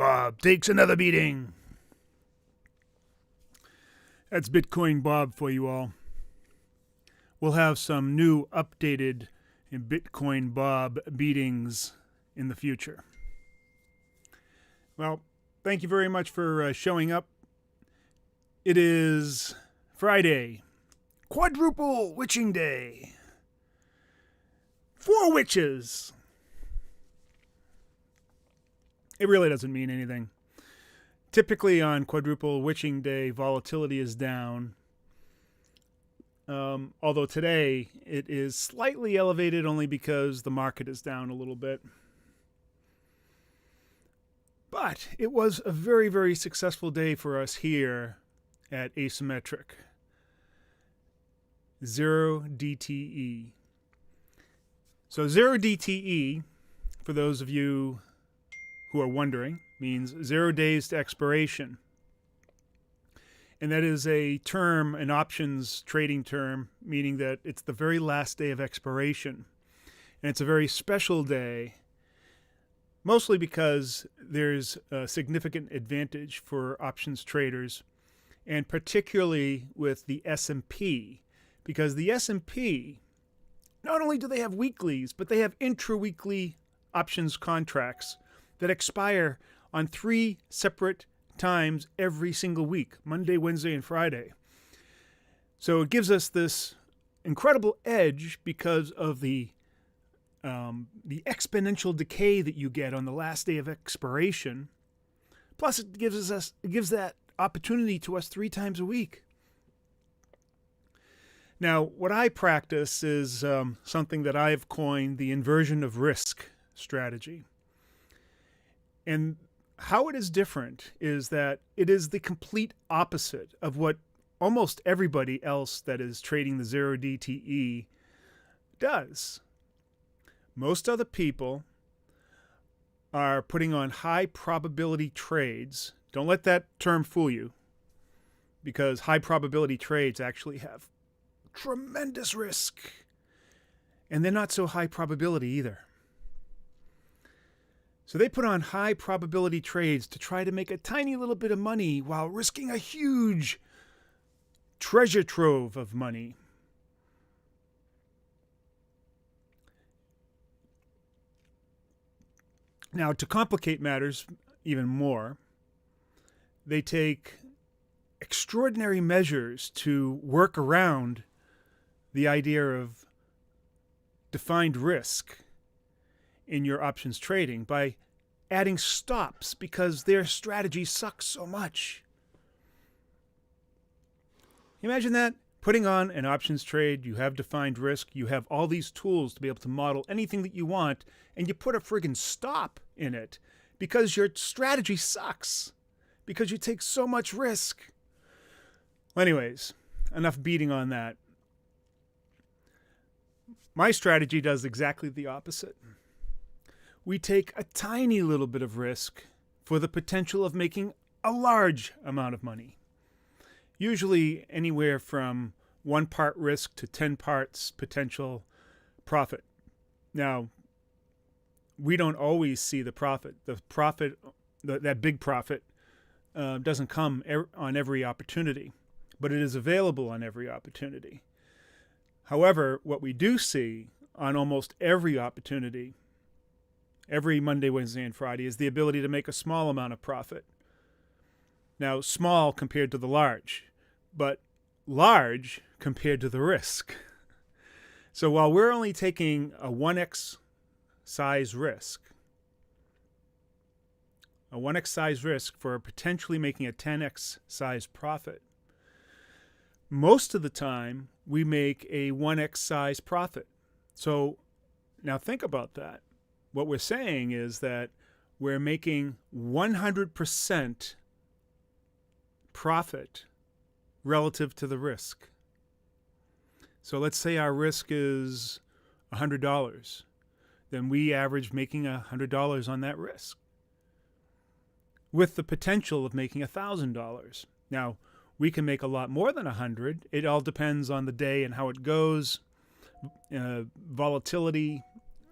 Bob takes another beating. That's Bitcoin Bob for you all. We'll have some new updated Bitcoin Bob beatings in the future. Well, thank you very much for showing up. It is Friday, Quadruple Witching Day. 4 witches. It really doesn't mean anything. Typically on Quadruple Witching Day, volatility is down. Although today it is slightly elevated only because the market is down a little bit. But it was a very, very successful day for us here at Asymmetric. 0 DTE. So 0 DTE, for those of you who are wondering, means 0 days to expiration. And that is a term, an options trading term, meaning that it's the very last day of expiration. And it's a very special day, mostly because there's a significant advantage for options traders, and particularly with the S&P, because the S&P, not only do they have weeklies, but they have intra-weekly options contracts that expire on 3 separate times every single week, Monday, Wednesday, and Friday. So it gives us this incredible edge because of the exponential decay that you get on the last day of expiration. Plus, it gives that opportunity to us 3 times a week. Now, what I practice is something that I've coined the inversion of risk strategy. And how it is different is that it is the complete opposite of what almost everybody else that is trading the 0 DTE does. Most other people are putting on high probability trades. Don't let that term fool you, because high probability trades actually have tremendous risk, and they're not so high probability either. So they put on high probability trades to try to make a tiny little bit of money while risking a huge treasure trove of money. Now, to complicate matters even more, they take extraordinary measures to work around the idea of defined risk in your options trading by adding stops because their strategy sucks so much. Imagine that, putting on an options trade, you have defined risk, you have all these tools to be able to model anything that you want, and you put a friggin' stop in it because your strategy sucks, because you take so much risk. Well, anyways, enough beating on that. My strategy does exactly the opposite. We take a tiny little bit of risk for the potential of making a large amount of money. Usually anywhere from 1 part risk to 10 parts potential profit. Now, we don't always see the profit. The profit, that big profit, doesn't come on every opportunity, but it is available on every opportunity. However, what we do see on almost every opportunity, every Monday, Wednesday, and Friday, is the ability to make a small amount of profit. Now, small compared to the large, but large compared to the risk. So while we're only taking a 1x size risk, a 1x size risk for potentially making a 10x size profit, most of the time we make a 1x size profit. So now think about that. What we're saying is that we're making 100% profit relative to the risk. So let's say our risk is $100. Then we average making $100 on that risk, with the potential of making $1,000. Now, we can make a lot more than 100. It all depends on the day and how it goes, volatility,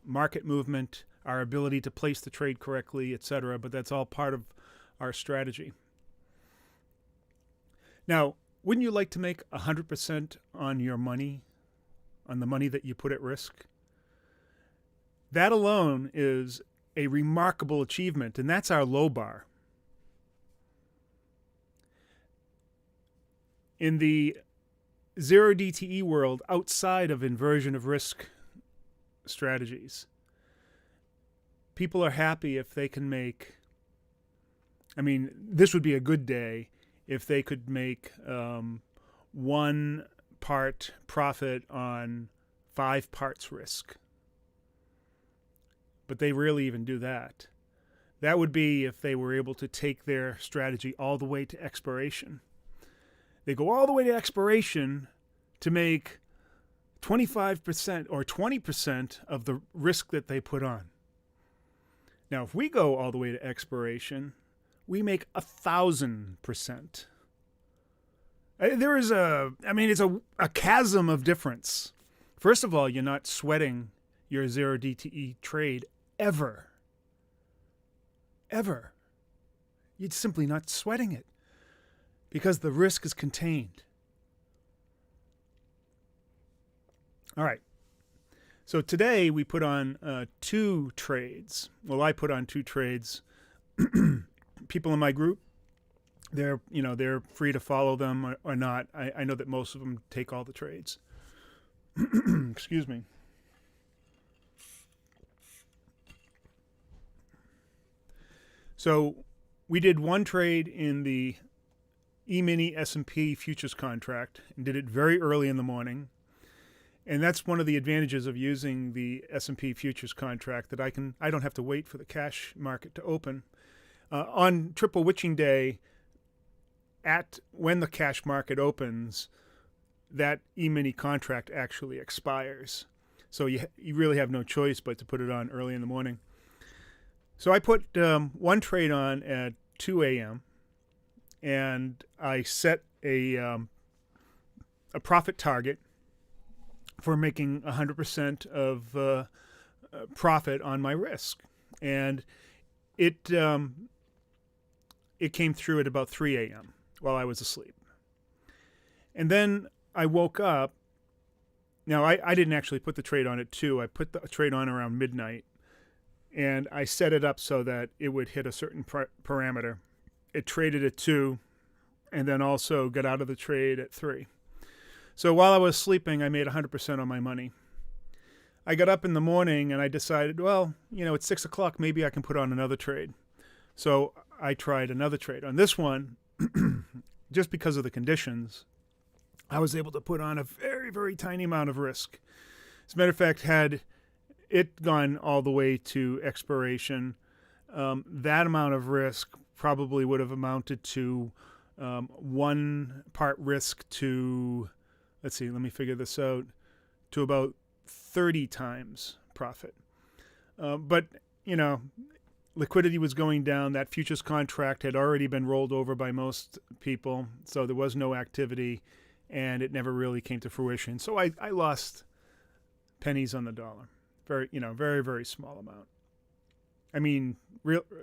market movement, our ability to place the trade correctly, etc. But that's all part of our strategy. Now, wouldn't you like to make 100% on your money, on the money that you put at risk? That alone is a remarkable achievement, and that's our low bar. In the zero DTE world, outside of inversion of risk strategies, people are happy if they can make, this would be a good day if they could make 1 part profit on 5 parts risk. But they rarely even do that. That would be if they were able to take their strategy all the way to expiration. They go all the way to expiration to make 25% or 20% of the risk that they put on. Now, if we go all the way to expiration, we make 1,000%. There is it's a chasm of difference. First of all, you're not sweating your zero DTE trade ever. Ever. You're simply not sweating it because the risk is contained. All right. So today we put on 2 trades. Well, I put on 2 trades. People in my group, they're free to follow them or not. I know that most of them take all the trades. Excuse me. So we did 1 trade in the E-mini S&P futures contract and did it very early in the morning. And that's one of the advantages of using the S&P futures contract, that I don't have to wait for the cash market to open. On triple witching day, when the cash market opens, that E-mini contract actually expires. So you really have no choice but to put it on early in the morning. So I put 1 trade on at 2 a.m. and I set a profit target for making 100% of profit on my risk. And it came through at about 3 a.m. while I was asleep. And then I woke up. Now, I didn't actually put the trade on at 2. I put the trade on around midnight. And I set it up so that it would hit a certain parameter. It traded at 2 and then also got out of the trade at 3. So while I was sleeping, I made 100% on my money. I got up in the morning and I decided, well, it's 6 o'clock. Maybe I can put on another trade. So I tried another trade. On this one, just because of the conditions, I was able to put on a very, very tiny amount of risk. As a matter of fact, had it gone all the way to expiration, that amount of risk probably would have amounted to 1 part risk to, let's see, let me figure this out, to about 30 times profit. But, liquidity was going down. That futures contract had already been rolled over by most people, so there was no activity, and it never really came to fruition. So I lost pennies on the dollar. Very, very, very small amount.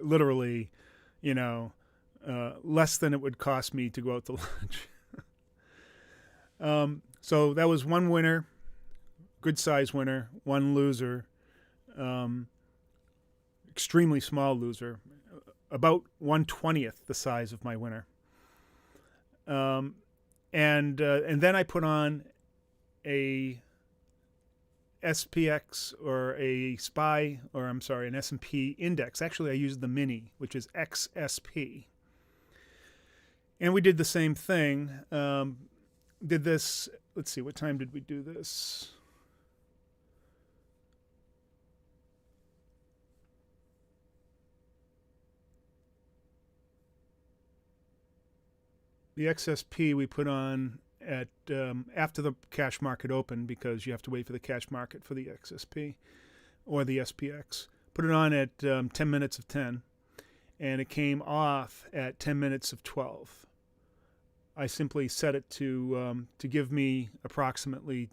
Literally, less than it would cost me to go out to lunch. So that was 1 winner, good size winner, 1 loser, extremely small loser, about 1/20th the size of my winner. And then I put on a SPX or an S&P index. Actually, I used the mini, which is XSP. And we did the same thing. Did this, let's see, what time did we do this? The XSP we put on at after the cash market opened, because you have to wait for the cash market for the XSP or the SPX. Put it on at 10 minutes of 10, and it came off at 10 minutes of 12. I simply set it to give me approximately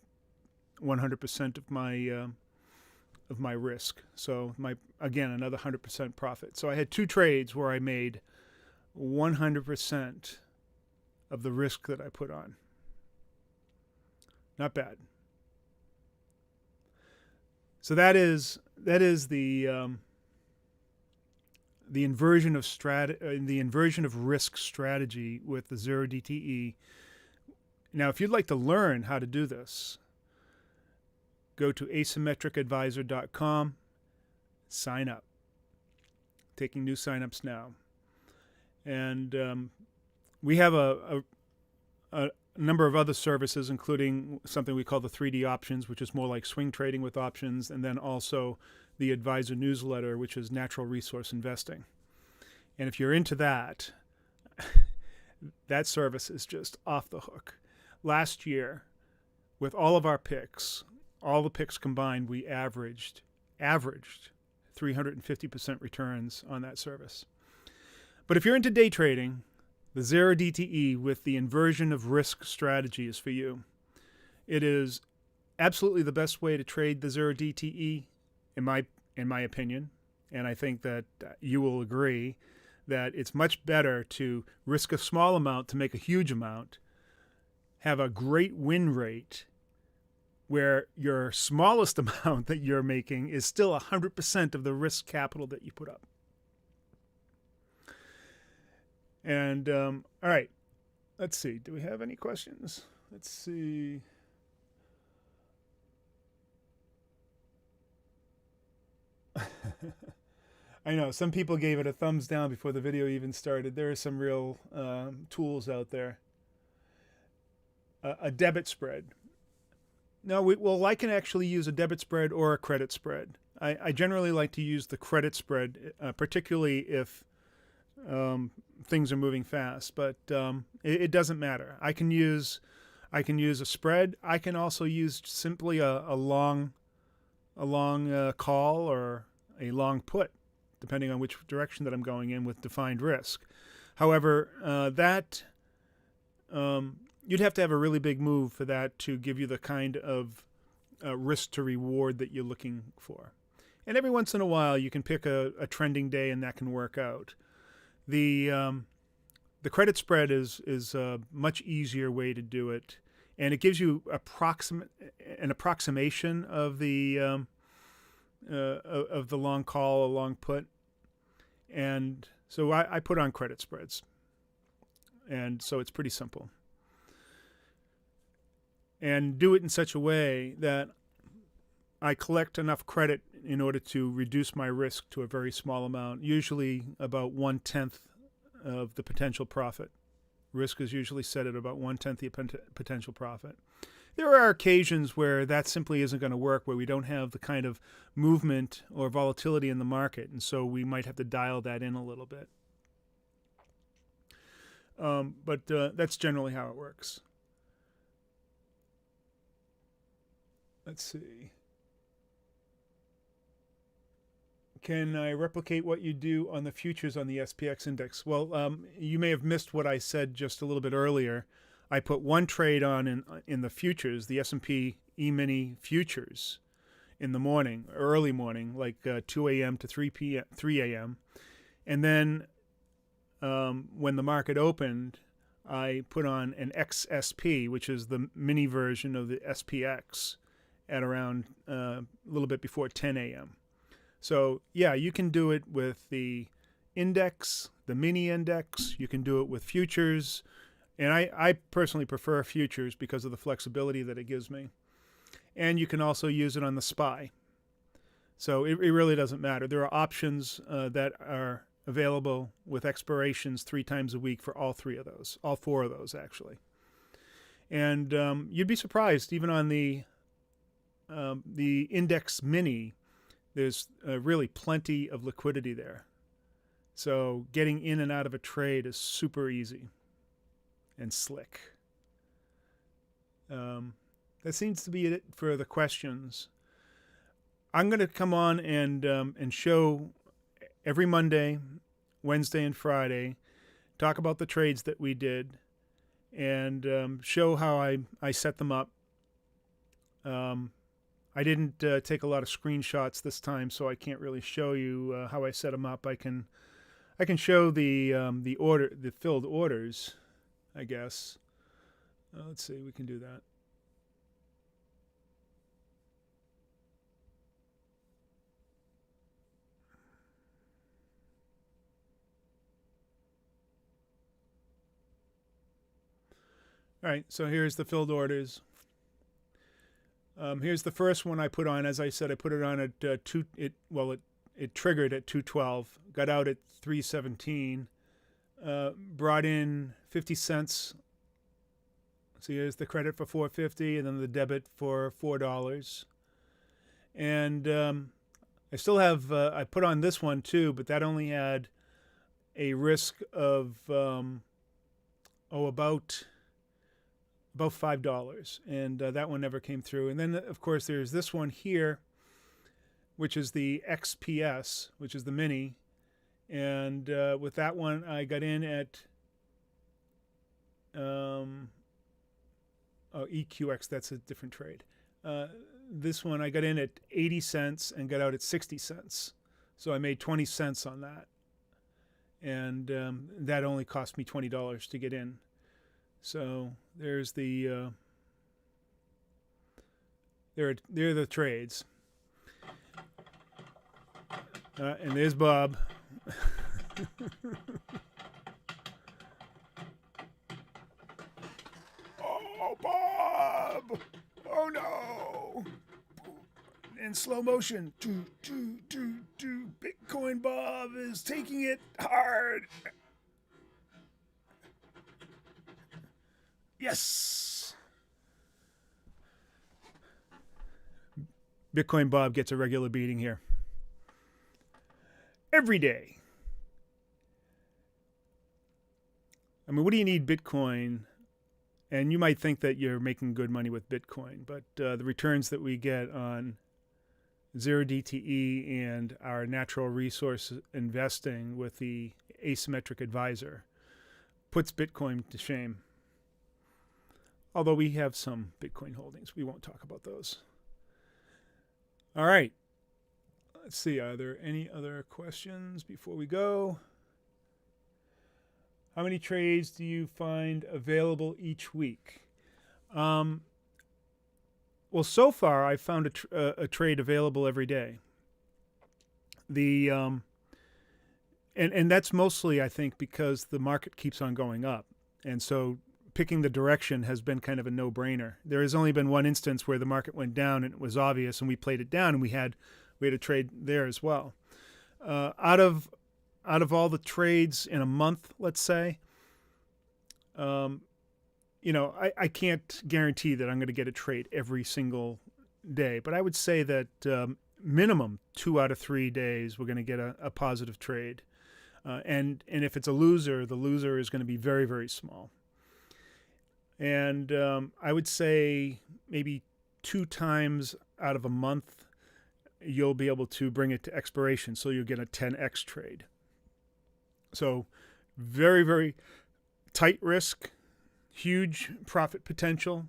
100% of my risk. So another 100% profit. So I had 2 trades where I made 100% of the risk that I put on. Not bad. So that is the inversion of risk strategy with the zero DTE. Now, if you'd like to learn how to do this, go to asymmetricadvisor.com, sign up. Taking new signups now. And we have a number of other services, including something we call the 3D options, which is more like swing trading with options, and then also the advisor newsletter, which is natural resource investing. And if you're into that, that service is just off the hook. Last year, with all of our picks, all the picks combined, we averaged 350% returns on that service. But if you're into day trading, the zero DTE with the inversion of risk strategy is for you. It is absolutely the best way to trade the zero DTE, in my opinion, and I think that you will agree that it's much better to risk a small amount to make a huge amount, have a great win rate, where your smallest amount that you're making is still 100% of the risk capital that you put up. And, all right, let's see. Do we have any questions? Let's see. I know, some people gave it a thumbs down before the video even started. There are some real tools out there. A debit spread. No, I can actually use a debit spread or a credit spread. I generally like to use the credit spread, particularly if things are moving fast. But it doesn't matter. I can use a spread. I can also use simply a long call or a long put, depending on which direction that I'm going in with defined risk. However, you'd have to have a really big move for that to give you the kind of risk to reward that you're looking for. And every once in a while, you can pick a trending day, and that can work out. The credit spread is a much easier way to do it, and it gives you an approximation of the long call, a long put. And so I put on credit spreads, and so it's pretty simple. And do it in such a way that I collect enough credit in order to reduce my risk to a very small amount, usually about 1/10 of the potential profit. Risk is usually set at about 1/10 the potential profit. There are occasions where that simply isn't going to work, where we don't have the kind of movement or volatility in the market, and so we might have to dial that in a little bit. But that's generally how it works. Let's see. Can I replicate what you do on the futures on the SPX index? Well, you may have missed what I said just a little bit earlier. I put one trade on in the futures, the S&P E-mini futures, in the morning, early morning, like 2 a.m. to 3 a.m. And then when the market opened, I put on an XSP, which is the mini version of the SPX, at around a little bit before 10 a.m. So, yeah, you can do it with the index, the mini index. You can do it with futures. And I personally prefer futures because of the flexibility that it gives me. And you can also use it on the SPY. So it really doesn't matter. There are options that are available with expirations 3 times a week for all 4 of those, actually. And you'd be surprised, even on the index mini, there's really plenty of liquidity there. So getting in and out of a trade is super easy and slick. That seems to be it for the questions. I'm going to come on and show every Monday, Wednesday, and Friday, talk about the trades that we did, and show how I set them up. I didn't take a lot of screenshots this time, so I can't really show you how I set them up. I can I can show the filled orders, I guess. Let's see, we can do that. All right, so here's the filled orders. Here's the first one I put on. As I said, I put it on at it triggered at 212, got out at 317, brought in 50 cents. So here's the credit for $4.50, and then the debit for $4. And I still have I put on this one too, but that only had a risk of about $5, and that one never came through. And then, of course, there's this one here, which is the XPS, which is the mini. And with that one, I got in at EQX. That's a different trade. This one, I got in at 80 cents and got out at 60 cents. So I made 20 cents on that. And that only cost me $20 to get in. So there's the there are the trades, and there's Bob. Oh, Bob! Oh no! In slow motion, Bitcoin Bob is taking it hard. Yes! Bitcoin Bob gets a regular beating here. Every day. I mean, what do you need Bitcoin? And you might think that you're making good money with Bitcoin, but the returns that we get on zero DTE and our natural resource investing with the asymmetric advisor puts Bitcoin to shame. Although we have some Bitcoin holdings. We won't talk about those. All right. Let's see. Are there any other questions before we go? How many trades do you find available each week? Well, so far I've found a trade available every day. And that's mostly, I think, because the market keeps on going up. And so picking the direction has been kind of a no-brainer. There has only been one instance where the market went down and it was obvious, and we played it down, and we had a trade there as well. Out of all the trades in a month, let's say, I can't guarantee that I'm going to get a trade every single day, but I would say that minimum 2 out of 3 days we're going to get a positive trade. And if it's a loser, the loser is going to be very, very small. And I would say maybe 2 times out of a month, you'll be able to bring it to expiration. So you'll get a 10x trade. So very, very tight risk, huge profit potential.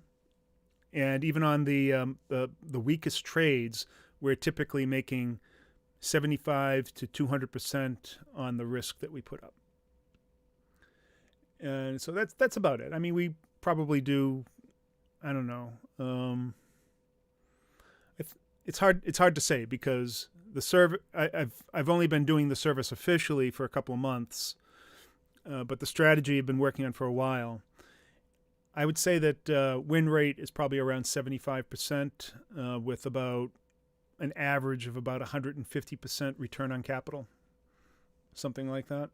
And even on the weakest trades, we're typically making 75 to 200% on the risk that we put up. And so that's about it. I mean, we probably do, I don't know. It's hard to say because I've only been doing the service officially for a couple of months, but the strategy I've been working on for a while. I would say that win rate is probably around 75%, with about an average of about 150% return on capital, something like that.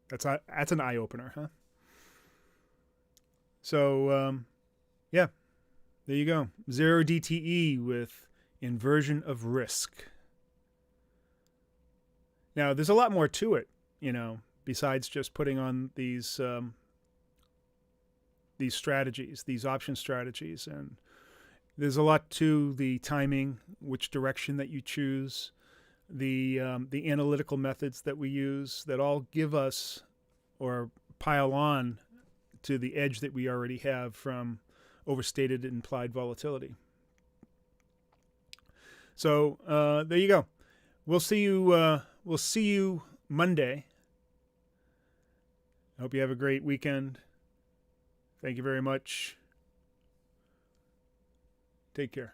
That's an eye opener, huh? So, yeah, there you go. Zero DTE with inversion of risk. Now, there's a lot more to it, besides just putting on these strategies, these option strategies. And there's a lot to the timing, which direction that you choose, the analytical methods that we use that all give us or pile on to the edge that we already have from overstated implied volatility. So there you go. We'll see you Monday. I hope you have a great weekend. Thank you very much. Take care.